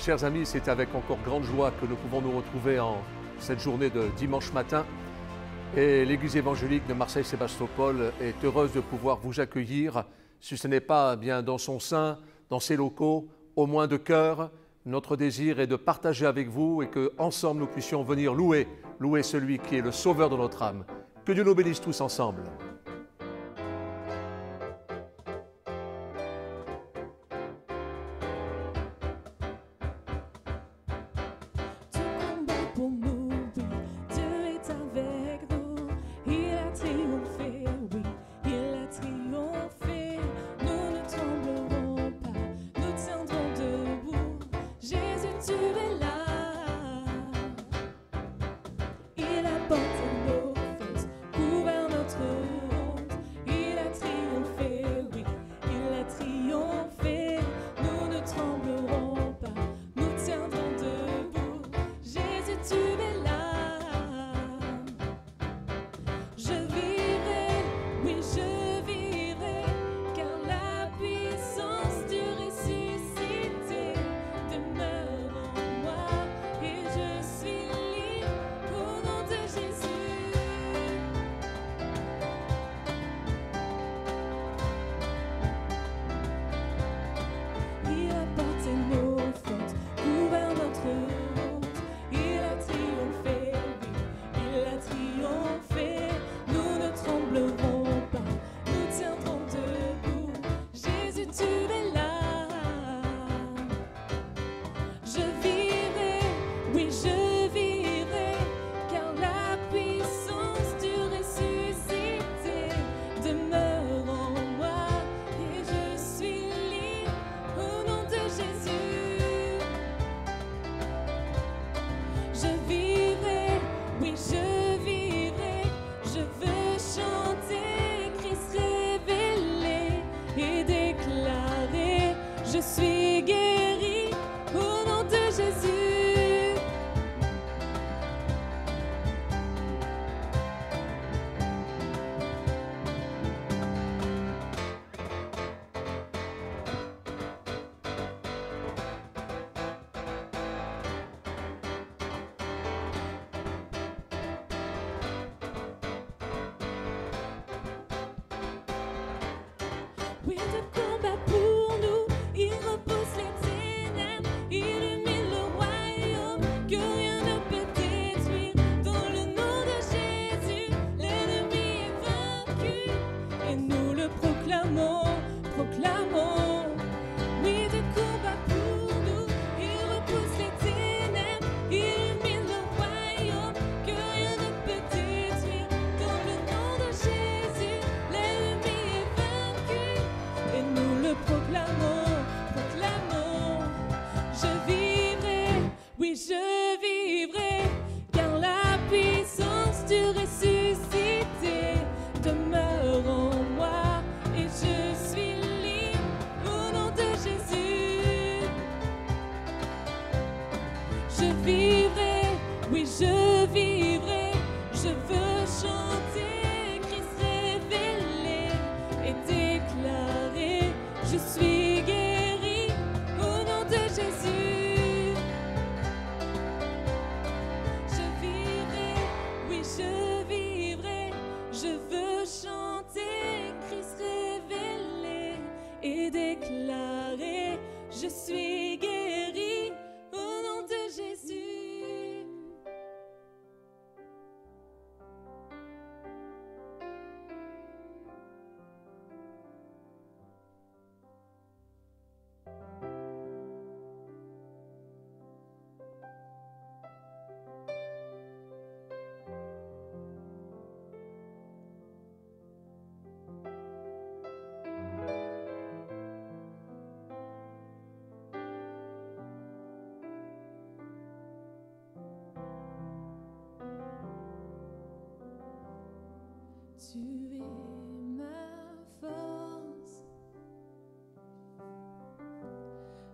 Chers amis, c'est avec encore grande joie que nous pouvons nous retrouver en cette journée de dimanche matin. Et l'Église évangélique de Marseille-Sébastopol est heureuse de pouvoir vous accueillir, si ce n'est pas bien dans son sein, dans ses locaux, au moins de cœur. Notre désir est de partager avec vous et que ensemble nous puissions venir louer celui qui est le sauveur de notre âme. Que Dieu nous bénisse tous ensemble. Pour nous, oui, Dieu est avec nous. Il a triomphé, oui, il a triomphé. Nous ne tremblerons pas, nous tiendrons debout. Jésus, tu es là. Il a porté nos fautes, couvert notre honte. Il a triomphé, oui, il a triomphé. Nous ne tremblerons pas, nous tiendrons debout. Jésus, tu es là. Je vivrai, oui, je vivrai, car la puissance du ressuscité demeure en moi et je suis libre au nom de Jésus. Il a porté nos fautes, couvert notre honte. Il a triomphé, oui, il a triomphé. Nous ne tremblerons pas, nous tiendrons debout. Jésus, tu es là. Je vivrai, oui, je vivrai, car la puissance du ressuscité demeure en moi et je suis libre au nom de Jésus. Je vivrai, oui, je vivrai, je veux chanter Christ révélé et déclarer, je suis guéri au nom de Jésus. Oui, de combat pour nous, il repousse les ténèbres, illumine le royaume que rien ne peut détruire. Dans le nom de Jésus, l'ennemi est vaincu et nous le proclamons, proclamons. Oui, de combat pour nous, il repousse les ténèbres, illumine le royaume que rien ne peut détruire. Dans le nom de Jésus, l'ennemi est vaincu et nous le proclamons, proclamons. Je vivrai, oui, je vivrai, car la puissance du ressuscité demeure en moi et je suis libre au nom de Jésus. Je vivrai, oui, je vivrai, je veux chanter Christ révélé et déclarer, je suis guéri au nom de Jésus. Je vivrai, oui, je vivrai, je veux chanter Christ révélé et déclarer, je suis guéri au nom de Jésus. Tu es ma force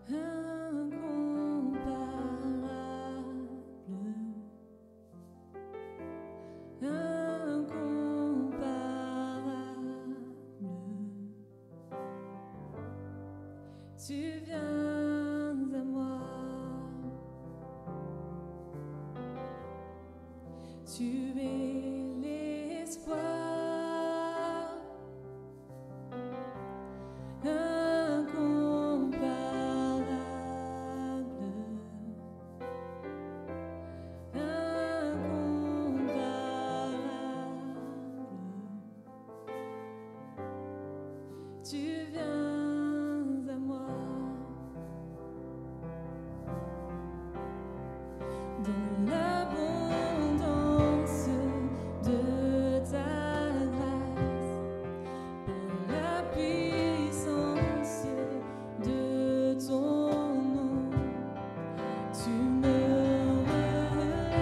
incomparable, incomparable. Tu viens à moi. Tu es l'espoir incomparable. Tu viens à moi dans l'abondance de ta grâce, par la puissance de ton nom, tu me relèves,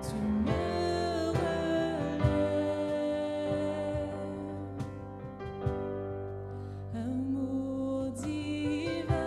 tu me relèves. Amour divin,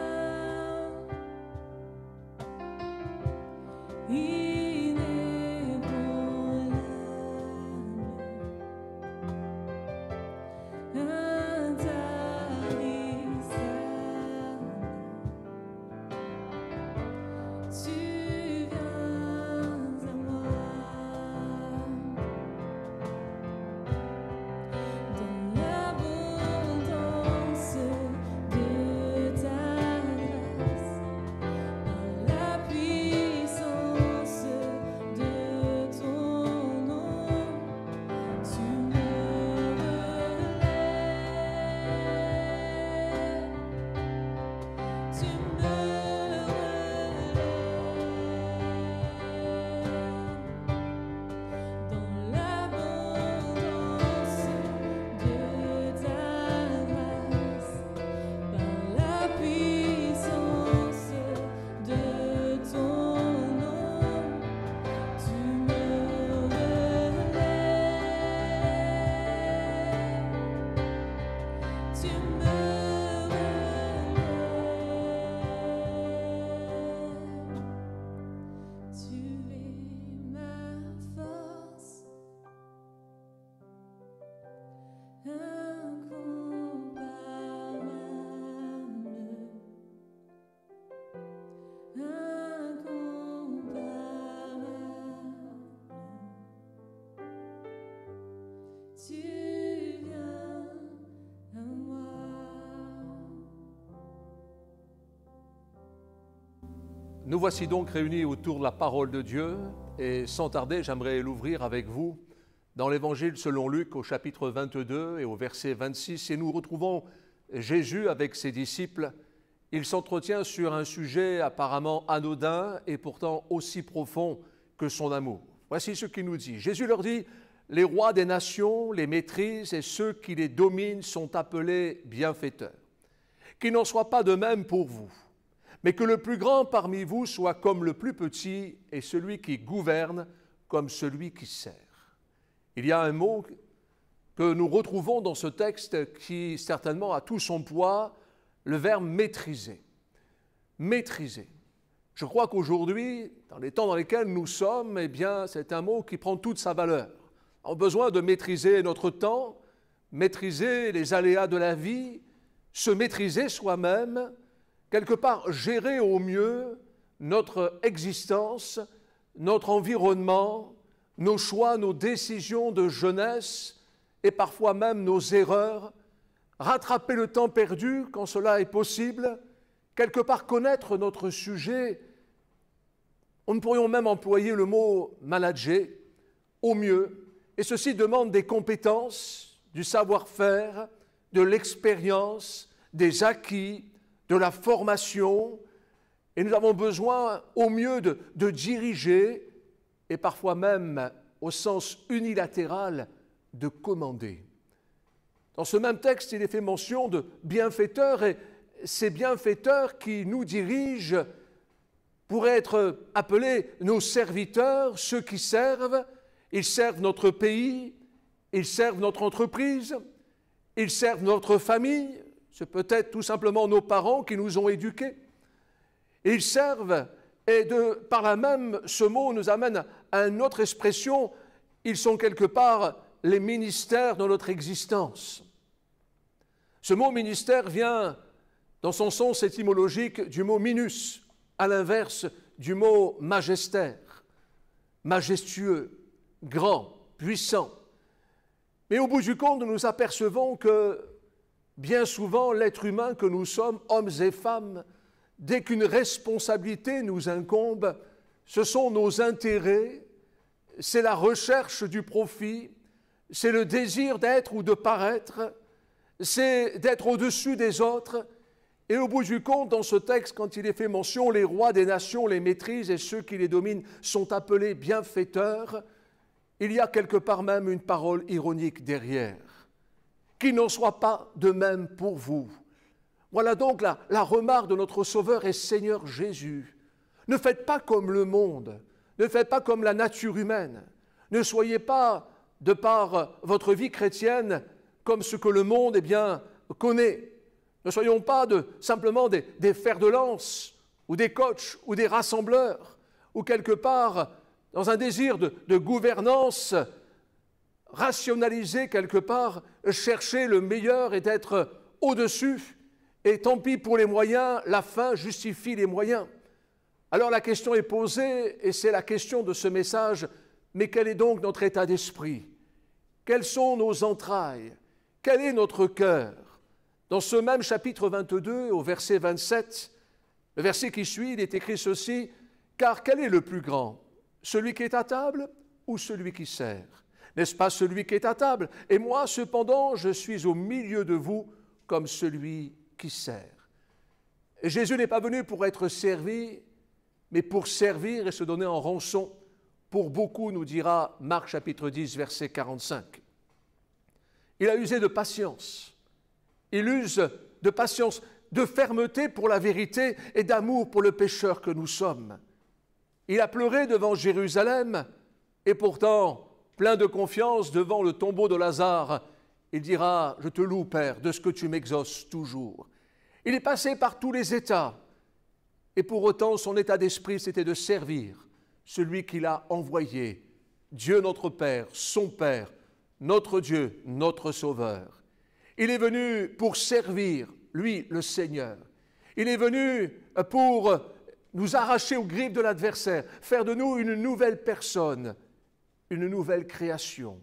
tu viens à moi. Nous voici donc réunis autour de la parole de Dieu et sans tarder, j'aimerais l'ouvrir avec vous dans l'Évangile selon Luc au chapitre 22 et au verset 26 et nous retrouvons Jésus avec ses disciples. Il s'entretient sur un sujet apparemment anodin et pourtant aussi profond que son amour. Voici ce qu'il nous dit. Jésus leur dit: les rois des nations les maîtrisent et ceux qui les dominent sont appelés bienfaiteurs. Qu'il n'en soit pas de même pour vous, mais que le plus grand parmi vous soit comme le plus petit et celui qui gouverne comme celui qui sert. Il y a un mot que nous retrouvons dans ce texte qui certainement a tout son poids, le verbe maîtriser. Maîtriser. Je crois qu'aujourd'hui, dans les temps dans lesquels nous sommes, eh bien, c'est un mot qui prend toute sa valeur. On a besoin de maîtriser notre temps, maîtriser les aléas de la vie, se maîtriser soi-même, quelque part gérer au mieux notre existence, notre environnement, nos choix, nos décisions de jeunesse et parfois même nos erreurs, rattraper le temps perdu quand cela est possible, quelque part connaître notre sujet. On pourrait même employer le mot manager au mieux. Et ceci demande des compétences, du savoir-faire, de l'expérience, des acquis, de la formation. Et nous avons besoin au mieux de diriger et parfois même au sens unilatéral de commander. Dans ce même texte, il est fait mention de bienfaiteurs et ces bienfaiteurs qui nous dirigent pourraient être appelés nos serviteurs, ceux qui servent. Ils servent notre pays, ils servent notre entreprise, ils servent notre famille, c'est peut-être tout simplement nos parents qui nous ont éduqués. Ils servent, et par là même, ce mot nous amène à une autre expression, ils sont quelque part les ministères de notre existence. Ce mot ministère vient, dans son sens étymologique, du mot minus, à l'inverse du mot magestère, majestueux, grand, puissant. Mais au bout du compte, nous nous apercevons que bien souvent, l'être humain que nous sommes, hommes et femmes, dès qu'une responsabilité nous incombe, ce sont nos intérêts, c'est la recherche du profit, c'est le désir d'être ou de paraître, c'est d'être au-dessus des autres. Et au bout du compte, dans ce texte, quand il est fait mention, les rois des nations les maîtrisent et ceux qui les dominent sont appelés bienfaiteurs, il y a quelque part même une parole ironique derrière. Qu'il n'en soit pas de même pour vous. Voilà donc la remarque de notre Sauveur et Seigneur Jésus. Ne faites pas comme le monde, ne faites pas comme la nature humaine. Ne soyez pas, de par votre vie chrétienne, comme ce que le monde connaît. Ne soyons pas simplement des fers de lance, ou des coachs, ou des rassembleurs, ou quelque part, dans un désir de gouvernance, rationaliser quelque part, chercher le meilleur et d'être au-dessus. Et tant pis pour les moyens, la fin justifie les moyens. Alors la question est posée, et c'est la question de ce message, mais quel est donc notre état d'esprit? Quelles sont nos entrailles? Quel est notre cœur? Dans ce même chapitre 22, au verset 27, le verset qui suit, il est écrit ceci, « Car quel est le plus grand? Celui qui est à table ou celui qui sert? N'est-ce pas celui qui est à table? Et moi, cependant, je suis au milieu de vous comme celui qui sert. » Et Jésus n'est pas venu pour être servi, mais pour servir et se donner en rançon. Pour beaucoup, nous dira Marc chapitre 10, verset 45. Il a usé de patience. Il use de patience, de fermeté pour la vérité et d'amour pour le pécheur que nous sommes. Il a pleuré devant Jérusalem et pourtant, plein de confiance devant le tombeau de Lazare, il dira « Je te loue, Père, de ce que tu m'exauces toujours ». Il est passé par tous les états et pour autant, son état d'esprit, c'était de servir celui qu'il a envoyé, Dieu notre Père, son Père, notre Dieu, notre Sauveur. Il est venu pour servir, lui, le Seigneur. Il est venu pour nous arracher aux griffes de l'adversaire, faire de nous une nouvelle personne, une nouvelle création.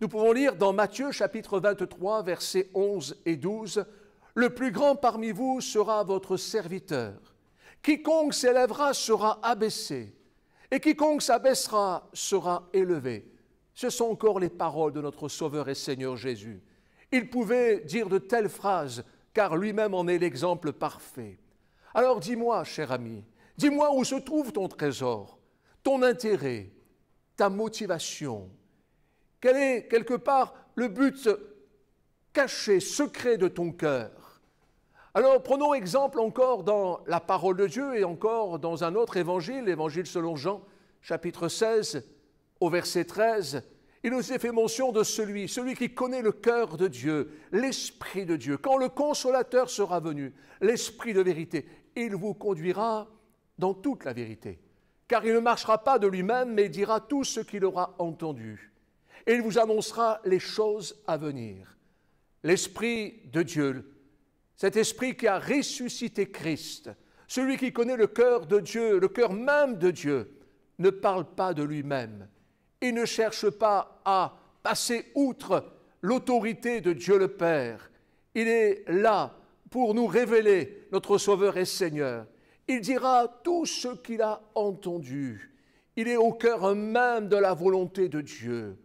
Nous pouvons lire dans Matthieu chapitre 23, versets 11 et 12, « Le plus grand parmi vous sera votre serviteur. Quiconque s'élèvera sera abaissé, et quiconque s'abaissera sera élevé. » Ce sont encore les paroles de notre Sauveur et Seigneur Jésus. Il pouvait dire de telles phrases, car lui-même en est l'exemple parfait. Alors dis-moi, cher ami, dis-moi où se trouve ton trésor, ton intérêt, ta motivation. Quel est, quelque part, le but caché, secret de ton cœur? Alors prenons exemple encore dans la parole de Dieu et encore dans un autre évangile, l'évangile selon Jean, chapitre 16, au verset 13. Il nous est fait mention de celui qui connaît le cœur de Dieu, l'Esprit de Dieu. Quand le Consolateur sera venu, l'Esprit de vérité, il vous conduira dans toute la vérité. Car il ne marchera pas de lui-même, mais il dira tout ce qu'il aura entendu. Et il vous annoncera les choses à venir. L'Esprit de Dieu, cet Esprit qui a ressuscité Christ, celui qui connaît le cœur de Dieu, le cœur même de Dieu, ne parle pas de lui-même. Il ne cherche pas à passer outre l'autorité de Dieu le Père. Il est là pour nous révéler notre Sauveur et Seigneur. Il dira tout ce qu'il a entendu. Il est au cœur même de la volonté de Dieu.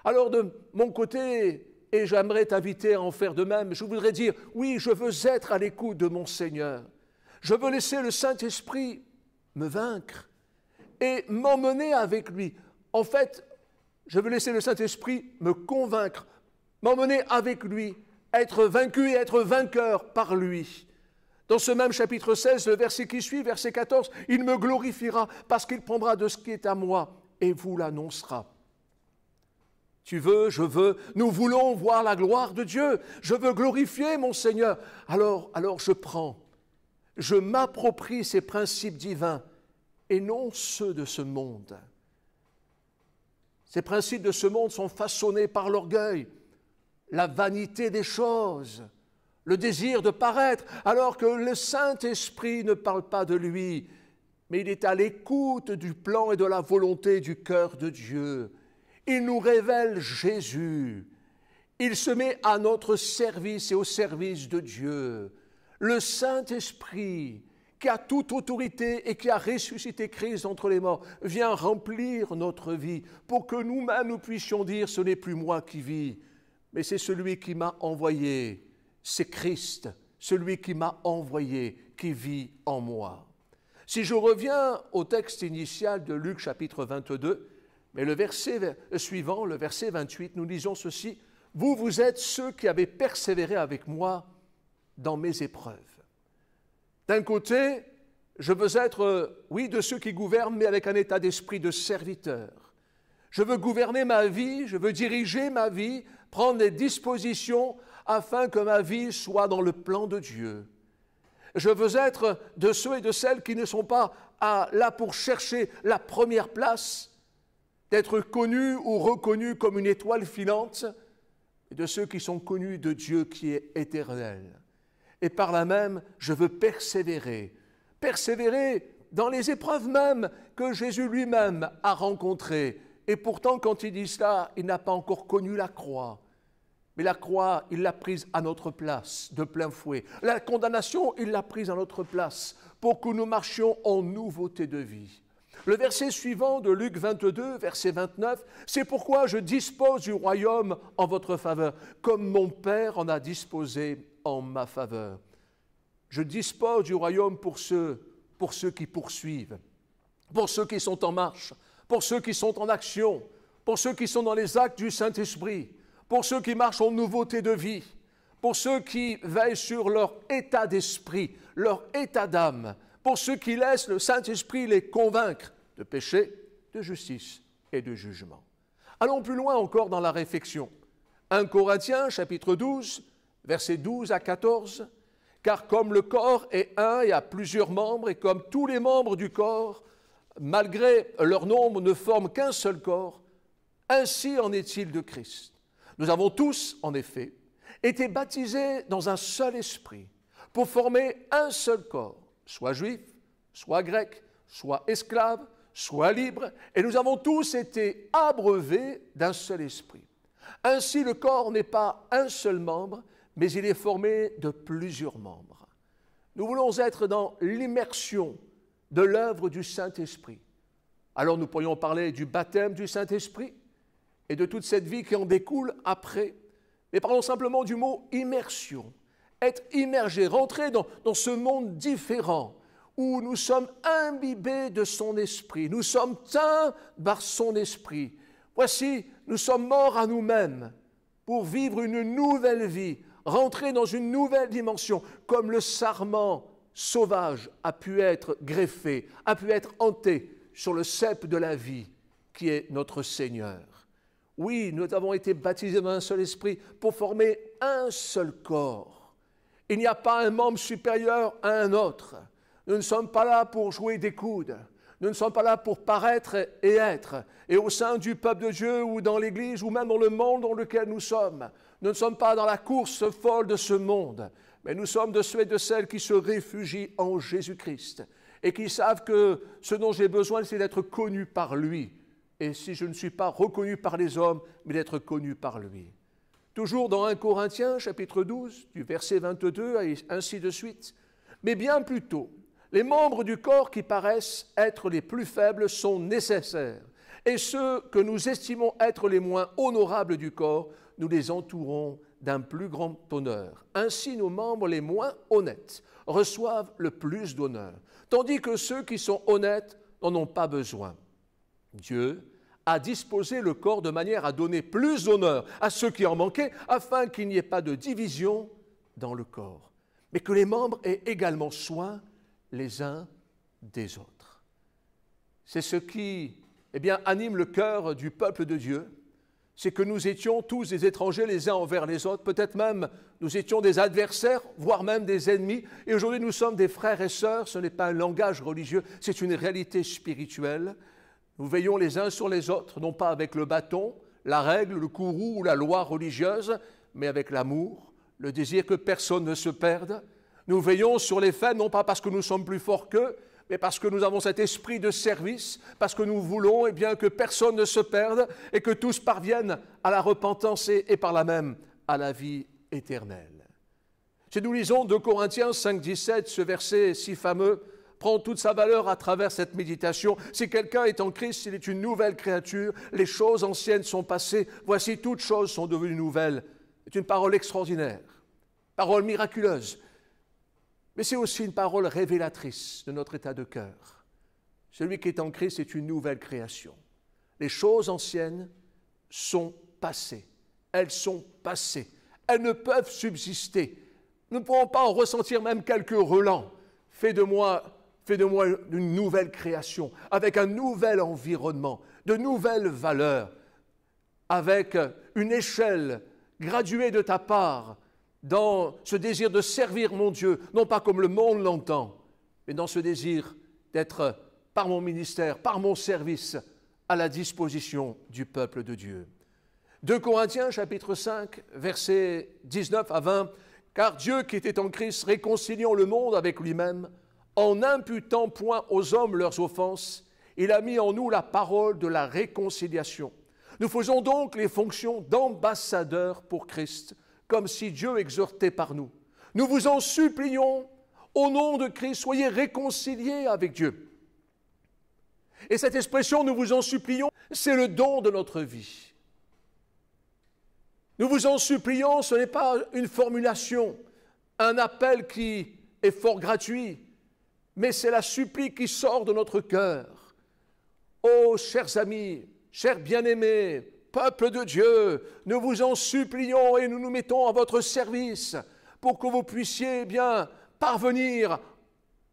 Alors de mon côté, et j'aimerais t'inviter à en faire de même, je voudrais dire, oui, je veux être à l'écoute de mon Seigneur. Je veux laisser le Saint-Esprit me vaincre et m'emmener avec lui. En fait, je veux laisser le Saint-Esprit me convaincre, m'emmener avec lui, être vaincu et être vainqueur par lui. Dans ce même chapitre 16, le verset qui suit, verset 14, « Il me glorifiera parce qu'il prendra de ce qui est à moi et vous l'annoncera. » Tu veux, je veux, nous voulons voir la gloire de Dieu. Je veux glorifier mon Seigneur. Alors je prends, je m'approprie ces principes divins et non ceux de ce monde. Ces principes de ce monde sont façonnés par l'orgueil, la vanité des choses, le désir de paraître, alors que le Saint-Esprit ne parle pas de lui, mais il est à l'écoute du plan et de la volonté du cœur de Dieu. Il nous révèle Jésus. Il se met à notre service et au service de Dieu. Le Saint-Esprit, qui a toute autorité et qui a ressuscité Christ d'entre les morts, vient remplir notre vie pour que nous-mêmes nous puissions dire « ce n'est plus moi qui vis, mais c'est celui qui m'a envoyé, c'est Christ, celui qui m'a envoyé, qui vit en moi ». Si je reviens au texte initial de Luc chapitre 22, mais le verset suivant, le verset 28, nous lisons ceci « Vous, vous êtes ceux qui avez persévéré avec moi dans mes épreuves. » D'un côté, je veux être, oui, de ceux qui gouvernent, mais avec un état d'esprit de serviteur. Je veux gouverner ma vie, je veux diriger ma vie, prendre les dispositions afin que ma vie soit dans le plan de Dieu. Je veux être de ceux et de celles qui ne sont pas là pour chercher la première place, d'être connus ou reconnus comme une étoile filante, et de ceux qui sont connus de Dieu qui est éternel. Et par là même, je veux persévérer dans les épreuves même que Jésus lui-même a rencontrées. Et pourtant, quand il dit cela, il n'a pas encore connu la croix. Mais la croix, il l'a prise à notre place, de plein fouet. La condamnation, il l'a prise à notre place, pour que nous marchions en nouveauté de vie. Le verset suivant de Luc 22, verset 29, « C'est pourquoi je dispose du royaume en votre faveur, comme mon Père en a disposé en ma faveur. » Je dispose du royaume pour ceux qui poursuivent, pour ceux qui sont en marche, pour ceux qui sont en action, pour ceux qui sont dans les actes du Saint-Esprit, pour ceux qui marchent en nouveauté de vie, pour ceux qui veillent sur leur état d'esprit, leur état d'âme, pour ceux qui laissent le Saint-Esprit les convaincre de péché, de justice et de jugement. Allons plus loin encore dans la réflexion. 1 Corinthiens, chapitre 12, versets 12 à 14. « Car comme le corps est un et a plusieurs membres, et comme tous les membres du corps, malgré leur nombre, ne forment qu'un seul corps, ainsi en est-il de Christ. Nous avons tous, en effet, été baptisés dans un seul esprit, pour former un seul corps, soit juif, soit grec, soit esclave, soit libre, et nous avons tous été abreuvés d'un seul esprit. Ainsi, le corps n'est pas un seul membre, mais il est formé de plusieurs membres. Nous voulons être dans l'immersion de l'œuvre du Saint-Esprit. Alors nous pourrions parler du baptême du Saint-Esprit et de toute cette vie qui en découle après, mais parlons simplement du mot immersion. Être immergé, rentrer dans ce monde différent où nous sommes imbibés de son esprit, nous sommes teints par son esprit. Voici, nous sommes morts à nous-mêmes pour vivre une nouvelle vie, rentrer dans une nouvelle dimension, comme le sarment sauvage a pu être greffé, a pu être hanté sur le cep de la vie qui est notre Seigneur. Oui, nous avons été baptisés dans un seul esprit pour former un seul corps. Il n'y a pas un membre supérieur à un autre. Nous ne sommes pas là pour jouer des coudes. Nous ne sommes pas là pour paraître et être. Et au sein du peuple de Dieu ou dans l'Église ou même dans le monde dans lequel nous sommes, nous ne sommes pas dans la course folle de ce monde, mais nous sommes de ceux et de celles qui se réfugient en Jésus-Christ et qui savent que ce dont j'ai besoin, c'est d'être connu par lui. Et si je ne suis pas reconnu par les hommes, mais d'être connu par lui. Toujours dans 1 Corinthiens, chapitre 12, du verset 22, et ainsi de suite. Mais bien plutôt, les membres du corps qui paraissent être les plus faibles sont nécessaires. Et ceux que nous estimons être les moins honorables du corps, nous les entourons d'un plus grand honneur. Ainsi, nos membres les moins honnêtes reçoivent le plus d'honneur, tandis que ceux qui sont honnêtes n'en ont pas besoin. Dieu a disposé le corps de manière à donner plus d'honneur à ceux qui en manquaient, afin qu'il n'y ait pas de division dans le corps, mais que les membres aient également soin les uns des autres. C'est ce qui anime le cœur du peuple de Dieu, c'est que nous étions tous des étrangers les uns envers les autres, peut-être même nous étions des adversaires, voire même des ennemis, et aujourd'hui nous sommes des frères et sœurs. Ce n'est pas un langage religieux, c'est une réalité spirituelle. Nous veillons les uns sur les autres, non pas avec le bâton, la règle, le courroux ou la loi religieuse, mais avec l'amour, le désir que personne ne se perde. Nous veillons sur les faibles, non pas parce que nous sommes plus forts qu'eux, mais parce que nous avons cet esprit de service, parce que nous voulons eh bien, que personne ne se perde et que tous parviennent à la repentance et par là même à la vie éternelle. Si nous lisons 2 Corinthiens 5, 17, ce verset si fameux prend toute sa valeur à travers cette méditation. Si quelqu'un est en Christ, il est une nouvelle créature, les choses anciennes sont passées, voici toutes choses sont devenues nouvelles. C'est une parole extraordinaire, parole miraculeuse, mais c'est aussi une parole révélatrice de notre état de cœur. Celui qui est en Christ est une nouvelle création. Les choses anciennes sont passées, elles sont passées, elles ne peuvent subsister. Nous ne pourrons pas en ressentir même quelques relents. Fais de moi une nouvelle création, avec un nouvel environnement, de nouvelles valeurs, avec une échelle graduée de ta part, dans ce désir de servir mon Dieu, non pas comme le monde l'entend, mais dans ce désir d'être, par mon ministère, par mon service, à la disposition du peuple de Dieu. 2 Corinthiens, chapitre 5, versets 19 à 20, « Car Dieu qui était en Christ, réconciliant le monde avec lui-même, en n'imputant point aux hommes leurs offenses, il a mis en nous la parole de la réconciliation. Nous faisons donc les fonctions d'ambassadeurs pour Christ, comme si Dieu exhortait par nous. Nous vous en supplions, au nom de Christ, soyez réconciliés avec Dieu. » Et cette expression « nous vous en supplions », c'est le don de notre vie. Nous vous en supplions, ce n'est pas une formulation, un appel qui est fort gratuit, mais c'est la supplie qui sort de notre cœur. Ô chers amis, chers bien-aimés, peuple de Dieu, nous vous en supplions et nous nous mettons à votre service pour que vous puissiez bien parvenir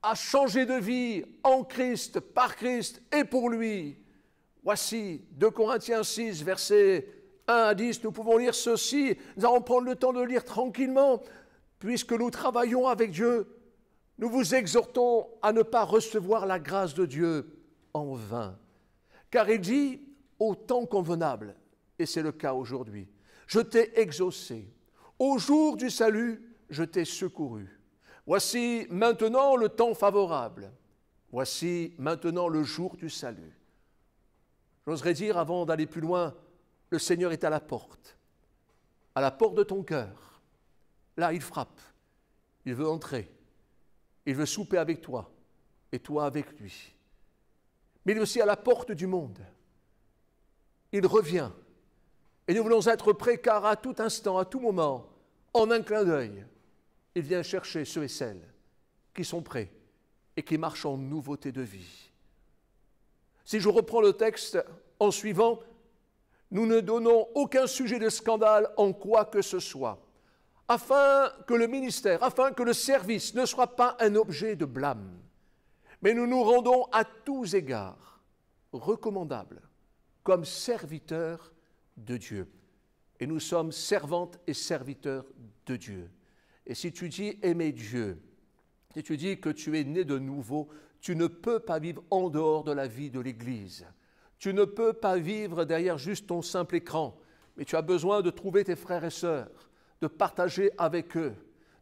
à changer de vie en Christ, par Christ et pour lui. Voici 2 Corinthiens 6, versets 1 à 10, nous pouvons lire ceci, nous allons prendre le temps de lire tranquillement, puisque nous travaillons avec Dieu. Nous vous exhortons à ne pas recevoir la grâce de Dieu en vain. Car il dit, au temps convenable, et c'est le cas aujourd'hui, je t'ai exaucé. Au jour du salut, je t'ai secouru. Voici maintenant le temps favorable. Voici maintenant le jour du salut. J'oserais dire, avant d'aller plus loin, le Seigneur est à la porte de ton cœur. Là, il frappe, il veut entrer. Il veut souper avec toi et toi avec lui. Mais il est aussi à la porte du monde. Il revient. Et nous voulons être prêts car à tout instant, à tout moment, en un clin d'œil, il vient chercher ceux et celles qui sont prêts et qui marchent en nouveauté de vie. Si je reprends le texte en suivant, nous ne donnons aucun sujet de scandale en quoi que ce soit, afin que le ministère, afin que le service ne soit pas un objet de blâme. Mais nous nous rendons à tous égards recommandables comme serviteurs de Dieu. Et nous sommes servantes et serviteurs de Dieu. Et si tu dis aimer Dieu, si tu dis que tu es né de nouveau, tu ne peux pas vivre en dehors de la vie de l'Église. Tu ne peux pas vivre derrière juste ton simple écran, mais tu as besoin de trouver tes frères et sœurs, de partager avec eux,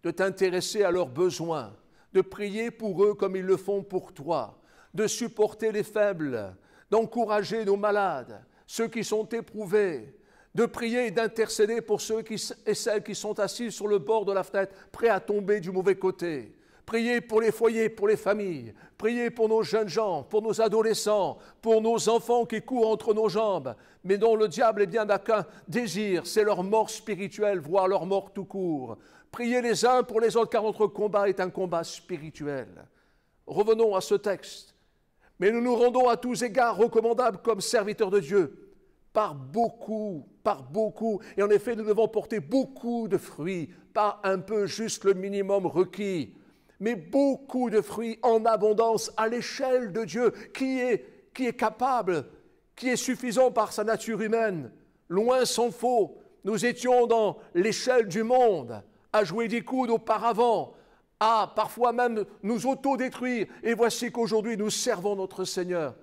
de t'intéresser à leurs besoins, de prier pour eux comme ils le font pour toi, de supporter les faibles, d'encourager nos malades, ceux qui sont éprouvés, de prier et d'intercéder pour ceux et celles qui sont assis sur le bord de la fenêtre, prêts à tomber du mauvais côté. Priez pour les foyers, pour les familles. Priez pour nos jeunes gens, pour nos adolescents, pour nos enfants qui courent entre nos jambes, mais dont le diable est bien n'a qu'un désir, c'est leur mort spirituelle, voire leur mort tout court. Priez les uns pour les autres, car notre combat est un combat spirituel. Revenons à ce texte. Mais nous nous rendons à tous égards recommandables comme serviteurs de Dieu, par beaucoup, et en effet nous devons porter beaucoup de fruits, pas un peu juste le minimum requis, mais beaucoup de fruits en abondance à l'échelle de Dieu, qui est capable, qui est suffisant par sa nature humaine. Loin s'en faut, nous étions dans l'échelle du monde, à jouer des coudes auparavant, à parfois même nous autodétruire, et voici qu'aujourd'hui nous servons notre Seigneur.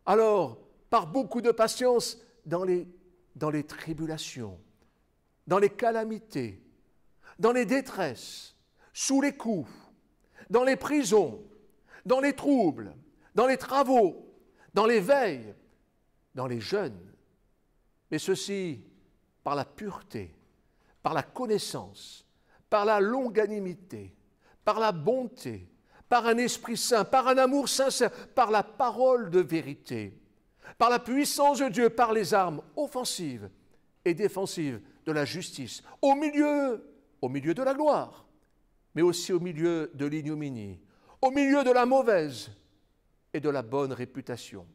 Alors, par beaucoup de patience, dans les tribulations, dans les calamités, dans les détresses, sous les coups, dans les prisons, dans les troubles, dans les travaux, dans les veilles, dans les jeûnes, mais ceci par la pureté, par la connaissance, par la longanimité, par la bonté, par un esprit saint, par un amour sincère, par la parole de vérité, par la puissance de Dieu, par les armes offensives et défensives de la justice, au milieu de la gloire, mais aussi au milieu de l'ignominie, au milieu de la mauvaise et de la bonne réputation.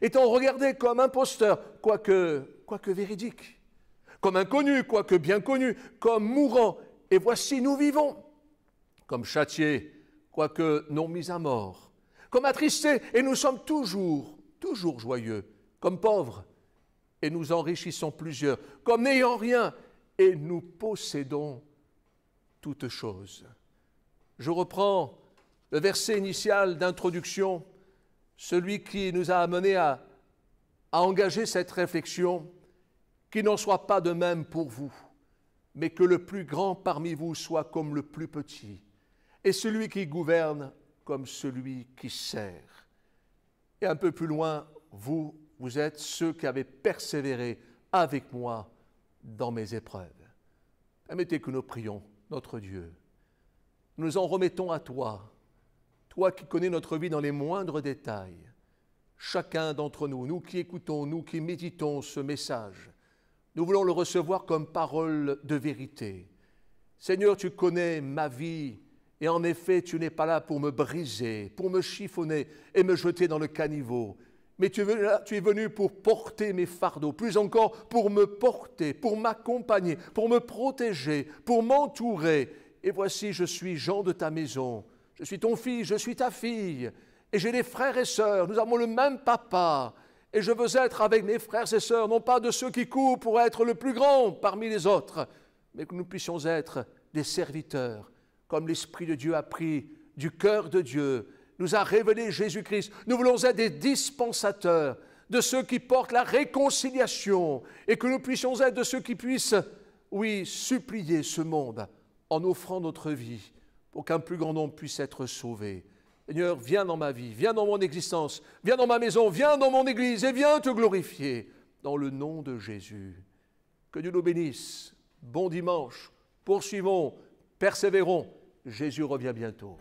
Étant regardé comme imposteur, quoique véridique, comme inconnu, quoique bien connu, comme mourant, et voici nous vivons, comme châtiés, quoique non mis à mort, comme attristés, et nous sommes toujours joyeux, comme pauvres, et nous enrichissons plusieurs, comme n'ayant rien, et nous possédons toutes choses. Je reprends le verset initial d'introduction, celui qui nous a amenés à engager cette réflexion, qu'il n'en soit pas de même pour vous, mais que le plus grand parmi vous soit comme le plus petit, et celui qui gouverne comme celui qui sert. Et un peu plus loin, vous êtes ceux qui avez persévéré avec moi dans mes épreuves. Permettez que nous prions notre Dieu. Nous en remettons à toi, toi qui connais notre vie dans les moindres détails. Chacun d'entre nous, nous qui écoutons, nous qui méditons ce message, nous voulons le recevoir comme parole de vérité. Seigneur, tu connais ma vie, et en effet, tu n'es pas là pour me briser, pour me chiffonner et me jeter dans le caniveau. Mais tu es venu pour porter mes fardeaux, plus encore pour me porter, pour m'accompagner, pour me protéger, pour m'entourer. Et voici, je suis Jean de ta maison, je suis ton fils, je suis ta fille, et j'ai des frères et sœurs, nous avons le même papa, et je veux être avec mes frères et sœurs, non pas de ceux qui courent pour être le plus grand parmi les autres, mais que nous puissions être des serviteurs, comme l'Esprit de Dieu a pris du cœur de Dieu, nous a révélé Jésus-Christ. Nous voulons être des dispensateurs de ceux qui portent la réconciliation et que nous puissions être de ceux qui puissent, oui, supplier ce monde en offrant notre vie pour qu'un plus grand nombre puisse être sauvé. Seigneur, viens dans ma vie, viens dans mon existence, viens dans ma maison, viens dans mon église et viens te glorifier dans le nom de Jésus. Que Dieu nous bénisse. Bon dimanche. Poursuivons, persévérons. Jésus revient bientôt.